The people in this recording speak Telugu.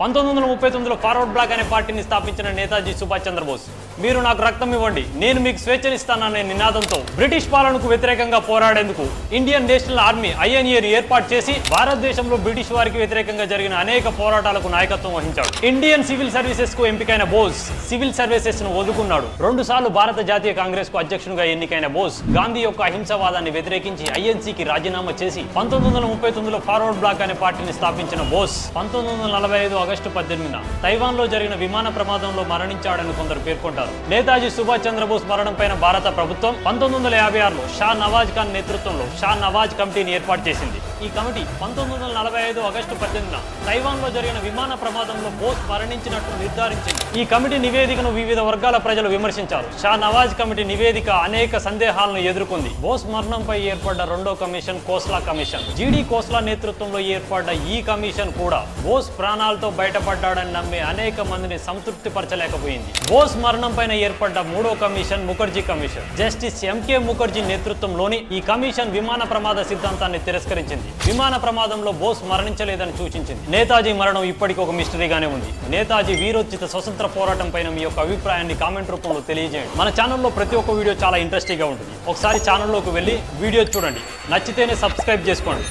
1939లో ఫార్వర్డ్ బ్లాక్ అనే పార్టీని స్థాపించిన నేతాజీ సుభాష్ చంద్రబోస్ మీరు నాకు రక్తం ఇవ్వండి నేను మీకు స్వేచ్ఛనిస్తాననే నినాదంతో బ్రిటిష్ పాలనకు వ్యతిరేకంగా పోరాడేందుకు ఇండియన్ నేషనల్ ఆర్మీ ఐఎన్ఏని ఏర్పాటు చేసి భారతదేశంలో బ్రిటిష్ వారికి వ్యతిరేకంగా జరిగిన అనేక పోరాటాలకు నాయకత్వం వహించాడు. ఇండియన్ సివిల్ సర్వీసెస్ కు ఎంపికైన బోస్ సివిల్ సర్వీసెస్ ను వదులుకున్నాడు. 2 సార్లు భారత జాతీయ కాంగ్రెస్ కు అధ్యక్షునిగా ఎన్నికైన బోస్ గాంధీ యొక్క అహింసవాదాన్ని వ్యతిరేకించి ఐఎన్సీకి రాజీనామా చేసి 1939లో ఫార్వర్డ్ బ్లాక్ అనే పార్టీని స్థాపించిన బోస్ 1945 ఆగస్టు 18న తైవాన్ లో జరిగిన విమాన ప్రమాదంలో మరణించాడని కొందరు పేర్కొంటారు. నేతాజీ సుభాష్ చంద్రబోస్ మరణంపైన భారత ప్రభుత్వం 1956లో షా నవాజ్ ఖాన్ నేతృత్వంలో షా నవాజ్ కమిటీని ఏర్పాటు చేసింది. ఈ కమిటీ 1945 ఆగస్టు 18న తైవాన్ లో జరిగిన విమాన ప్రమాదంలో బోస్ మరణించినట్లు నిర్ధారించింది. ఈ కమిటీ నివేదికను వివిధ వర్గాల ప్రజలు విమర్శించారు. షా నవాజ్ కమిటీ నివేదిక అనేక సందేహాలను ఎదుర్కొంది. బోస్ మరణంపై ఏర్పడ్డ రెండో కమిషన్ కోస్లా కమిషన్. జీడీ కోస్లా నేతృత్వంలో ఏర్పడ్డ ఈ కమిషన్ కూడా బోస్ ప్రాణాలతో బయటపడ్డాడని నమ్మే అనేక మందిని సంతృప్తిపరచలేకపోయింది. బోస్ మరణం పైన ఏర్పడ్డ మూడో commission Mukherjee commission. Justice M K Mukherjee నేతృత్వంలోని ఈ కమిషన్ విమాన ప్రమాద సిద్ధాంతాన్ని తిరస్కరించింది. విమాన ప్రమాదంలో బోస్ మరణించలేదని సూచించింది. నేతాజీ మరణం ఇప్పటికీ ఒక మిస్టరీగానే ఉంది. నేతాజీ వీరోచిత స్వతంత్ర పోరాటం పైన మీ యొక్క అభిప్రాయాన్ని కామెంట్ రూపంలో తెలియజేయండి. మన ఛానల్లో ప్రతి ఒక్క వీడియో చాలా ఇంట్రెస్టింగ్ గా ఉంటుంది. ఒకసారి ఛానల్లోకి వెళ్ళి వీడియో చూడండి. నచ్చితేనే సబ్స్క్రైబ్ చేసుకోండి.